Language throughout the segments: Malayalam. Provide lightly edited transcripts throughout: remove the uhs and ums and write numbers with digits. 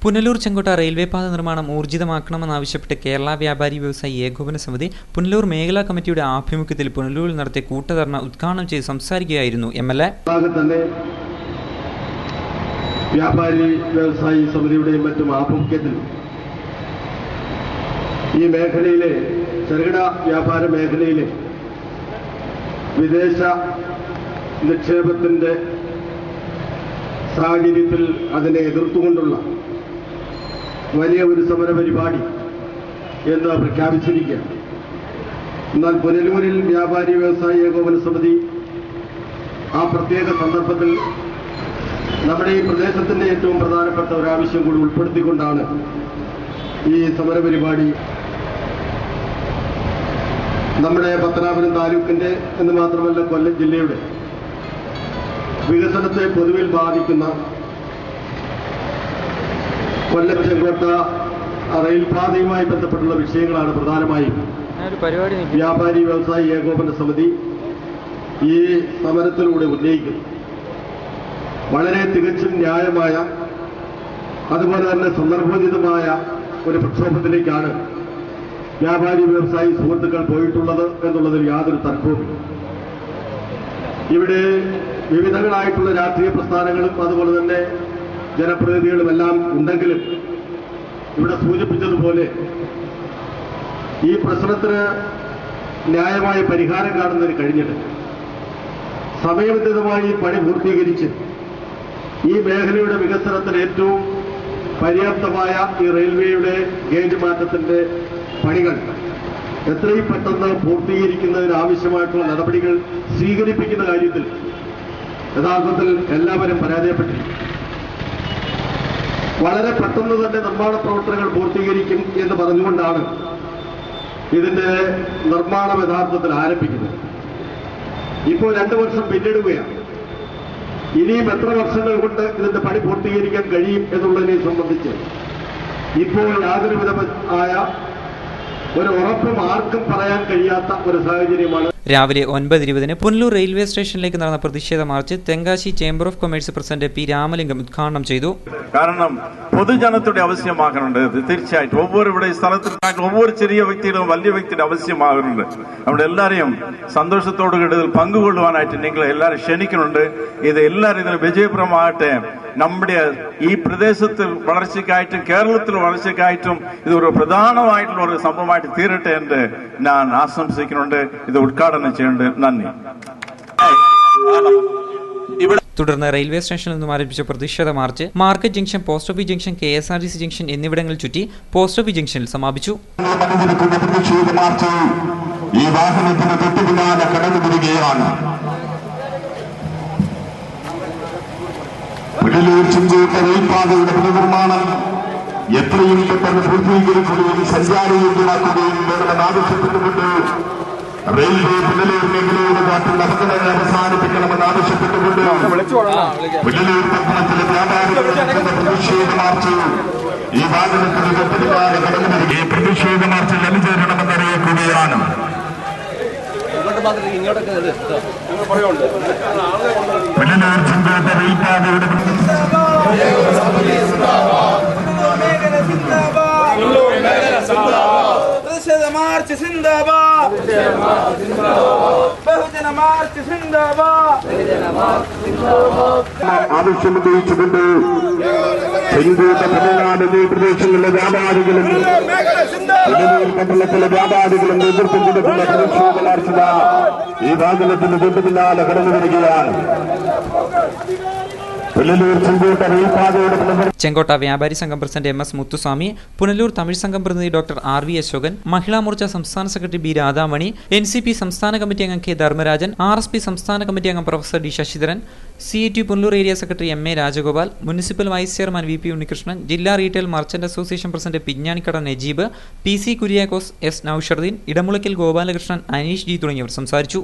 പുനലൂർ ചെങ്കോട്ട റെയിൽവേ പാത നിർമ്മാണം ഊർജിതമാക്കണമെന്നാവശ്യപ്പെട്ട് കേരള വ്യാപാരി വ്യവസായി ഏകോപന സമിതി പുനലൂർ മേഖലാ കമ്മിറ്റിയുടെ ആഭിമുഖ്യത്തിൽ പുനലൂരിൽ നടത്തിയ കൂട്ടധർണ ഉദ്ഘാടനം ചെയ്ത് സംസാരിക്കുകയായിരുന്നു MLA. വ്യാപാരി വ്യവസായി സമിതിയുടെയും മറ്റും ആഭിമുഖ്യത്തിൽ ഈ മേഖലയിലെ ചെറുകിട വ്യാപാര മേഖലയിലെ വിദേശ നിക്ഷേപത്തിന്റെ സാഹചര്യത്തിൽ അതിനെ എതിർത്തുകൊണ്ടുള്ള വലിയ ഒരു സമര പരിപാടി എന്ന് പ്രഖ്യാപിച്ചിരിക്കുകയാണ്. എന്നാൽ പുനലൂരിൽ വ്യാപാരി വ്യവസായി ഏകോപന സമിതി ആ പ്രത്യേക സന്ദർഭത്തിൽ നമ്മുടെ ഈ പ്രദേശത്തിന്റെ ഏറ്റവും പ്രധാനപ്പെട്ട ഒരാവശ്യം കൂടി ഉൾപ്പെടുത്തിക്കൊണ്ടാണ് ഈ സമര പരിപാടി നമ്മുടെ പത്തനാപുരം താലൂക്കിന്റെ എന്ന് മാത്രമല്ല കൊല്ലം ജില്ലയുടെ വികസനത്തെ പൊതുവിൽ ബാധിക്കുന്ന കൊല്ലം ചെങ്കോട്ട റെയിൽപാതയുമായി ബന്ധപ്പെട്ടുള്ള വിഷയങ്ങളാണ് പ്രധാനമായും വ്യാപാരി വ്യവസായി ഏകോപന സമിതി ഈ സമരത്തിലൂടെ ഉന്നയിക്കുന്നത്. വളരെ തികച്ചും ന്യായമായ അതുപോലെ തന്നെ സന്ദർഭോചിതമായ ഒരു പ്രക്ഷോഭത്തിലേക്കാണ് വ്യാപാരി വ്യവസായി സുഹൃത്തുക്കൾ പോയിട്ടുള്ളത് എന്നുള്ളതിൽ യാതൊരു തർക്കവുമില്ല. ഇവിടെ വിവിധങ്ങളായിട്ടുള്ള രാഷ്ട്രീയ പ്രസ്ഥാനങ്ങളും അതുപോലെ തന്നെ ജനപ്രതിനിധികളും എല്ലാം ഉണ്ടെങ്കിലും ഇവിടെ സൂചിപ്പിച്ചതുപോലെ ഈ പ്രശ്നത്തിന് ന്യായമായ പരിഹാരം കാണുന്നതിന് കഴിഞ്ഞിട്ട് സമയബന്ധിതമായി പണി പൂർത്തീകരിച്ച് ഈ മേഖലയുടെ വികസനത്തിന് ഏറ്റവും പര്യാപ്തമായ ഈ റെയിൽവേയുടെ ഗേജ് മാറ്റത്തിന്റെ പണികൾ എത്രയും പെട്ടെന്ന് പൂർത്തീകരിക്കുന്നതിന് ആവശ്യമായിട്ടുള്ള നടപടികൾ സ്വീകരിപ്പിക്കുന്ന കാര്യത്തിൽ യഥാർത്ഥത്തിൽ എല്ലാവരും പരാജയപ്പെട്ടിരിക്കും. വളരെ പെട്ടെന്ന് തന്നെ നിർമ്മാണ പ്രവർത്തനങ്ങൾ പൂർത്തീകരിക്കും എന്ന് പറഞ്ഞുകൊണ്ടാണ് ഇതിന്റെ നിർമ്മാണം യഥാർത്ഥത്തിൽ ആരംഭിക്കുന്നത്. ഇപ്പോൾ 2 വർഷം പിന്നിടുകയാണ്. ഇനിയും എത്ര വർഷങ്ങൾ കൊണ്ട് ഇതിന്റെ പണി പൂർത്തീകരിക്കാൻ കഴിയും എന്നുള്ളതിനെ സംബന്ധിച്ച് ഇപ്പോൾ യാതൊരുവിധ ആയ ഒരു ഉറപ്പും ആർക്കും പറയാൻ കഴിയാത്ത ഒരു സാഹചര്യമാണ്. രാവിലെ 9:20 പുനലൂർ റെയിൽവേ സ്റ്റേഷനിലേക്ക് നടന്ന പ്രതിഷേധ March Tenkasi chamber of commerce president P Ramalingam ഉദ്ഘാടനം ചെയ്തു. കാരണം പൊതുജനത്തിന്റെ ആവശ്യമാകുന്നുണ്ട്. തീർച്ചയായിട്ടും ഇവിടെ സ്ഥലത്തിൽ ഒവ്വൊരു ചെറിയ വ്യക്തിയുടെയും വലിയ വ്യക്തിയുടെ ആവശ്യമാകുന്നുണ്ട്. നമ്മുടെ എല്ലാവരെയും സന്തോഷത്തോടു കൂടി ഇതിൽ പങ്കുകൊള്ളുവാനായിട്ട് നിങ്ങൾ എല്ലാവരും ക്ഷണിക്കുന്നുണ്ട്. ഇത് എല്ലാവരും ഇതിന് വിജയപ്രദമാകട്ടെ. നമ്മുടെ ഈ പ്രദേശത്ത് വളർച്ചയ്ക്കായിട്ടും കേരളത്തിൽ വളർച്ചയ്ക്കായിട്ടും ഇതൊരു പ്രധാനമായിട്ടുള്ള ഒരു സംഭവമായിട്ട് തീരട്ടെ എന്ന് ഞാൻ ആശംസിക്കുന്നുണ്ട്. ഇത് ഉദ്ഘാടനം ചെയ്യേണ്ടത്. നന്ദി. തുടർന്ന് റെയിൽവേ സ്റ്റേഷനിൽ നിന്നും ആരംഭിച്ച പ്രതിഷേധ March market junction, post office junction, KSRTC junction എന്നിവിടങ്ങളിൽ ചുറ്റി പോസ്റ്റ് ഓഫീസ് ജംഗ്ഷനിൽ സമാപിച്ചു. ഈ വാഹനത്തിന് തൊട്ടുപിന്നാലെ കടന്നുവരികയാണ്. പുനലൂർ ചെങ്കോട്ട റെയിൽപാതയുടെ പുനർനിർമ്മാണം എത്രയും പെട്ടെന്ന് പൂർത്തീകരിക്കുകയും സഞ്ചാരയോഗ്യമാക്കുകയും വേണമെന്ന് ആവശ്യപ്പെട്ടുകൊണ്ട് റെയിൽവേ പുനലൂർ മേഖലയുടെ കാറ്റുള്ള അപകടങ്ങൾ അവസാനിപ്പിക്കണമെന്ന് ആവശ്യപ്പെട്ടുകൊണ്ട് പുനലൂർ പട്ടണത്തിലെ വ്യാപാരികളുടെ പ്രതിഷേധ മാർച്ച് ഈ വാഹനത്തിന് തൊട്ടുപിന്നാലെ കടന്നുവരിക ഈ പ്രതിഷേധ മാർച്ചിൽ അണിചേരണമെന്ന് അറിയിക്കുകയാണ്. പുനലൂർ ചെങ്കോട്ട റെയിൽപാതയുടെ മാർച്ച് സിന്ദാബാദ്, ബഹുജന മാർച്ച് സിന്ദാബാദ്. ആവശ്യമുന്നയിച്ചുകൊണ്ട് ചെങ്കോട്ട തമിഴ്നാട് പ്രദേശങ്ങളിലെ വ്യാപാരികളും പട്ടണത്തിലെ വ്യാപാരികളും നേതൃത്വം കൊടുക്കുന്ന പ്രതിഷേധ മാർച്ച് ഈ വാഹനത്തിന് തൊട്ടുപിന്നാലെ കടന്നു വരികയാണ്. ചെങ്കോട്ട വ്യാപാരി സംഘം പ്രസിഡന്റ് MS മുത്തുസ്വാമി, പുനലൂർ തമിഴ് സംഘം പ്രതിനിധി ഡോക്ടർ RV അശോകൻ, മഹിളാ മോർച്ച സംസ്ഥാന സെക്രട്ടറി B രാധാമണി, NCP സംസ്ഥാന കമ്മിറ്റി അംഗം K ധർമ്മരാജൻ, RSP സംസ്ഥാന കമ്മിറ്റി അംഗം professor D Sasidharan, CET Punalur area secretary MA Rajagopal, municipal vice chairman VP Unnikrishnan, ജില്ലാ retail merchant association president Pinjanikkada Najeeb, PC Kuriakose, S Nausharuddin, Edamulakkal Gopalakrishnan, Aneesh G തുടങ്ങിയവർ സംസാരിച്ചു.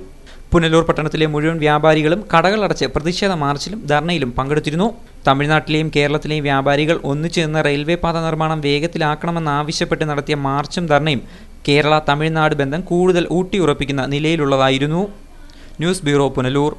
പുനലൂർ പട്ടണത്തിലെ മുഴുവൻ വ്യാപാരികളും കടകളടച്ച് പ്രതിഷേധ മാർച്ചിലും ധർണയിലും പങ്കെടുത്തിരുന്നു. തമിഴ്നാട്ടിലെയും കേരളത്തിലെയും വ്യാപാരികൾ ഒന്നിച്ചു റെയിൽവേ പാത നിർമ്മാണം വേഗത്തിലാക്കണമെന്നാവശ്യപ്പെട്ട് നടത്തിയ മാർച്ചും ധർണയും കേരള തമിഴ്നാട് ബന്ധം കൂടുതൽ ഊട്ടിയുറപ്പിക്കുന്ന നിലയിലുള്ളതായിരുന്നു. News bureau, Punalur.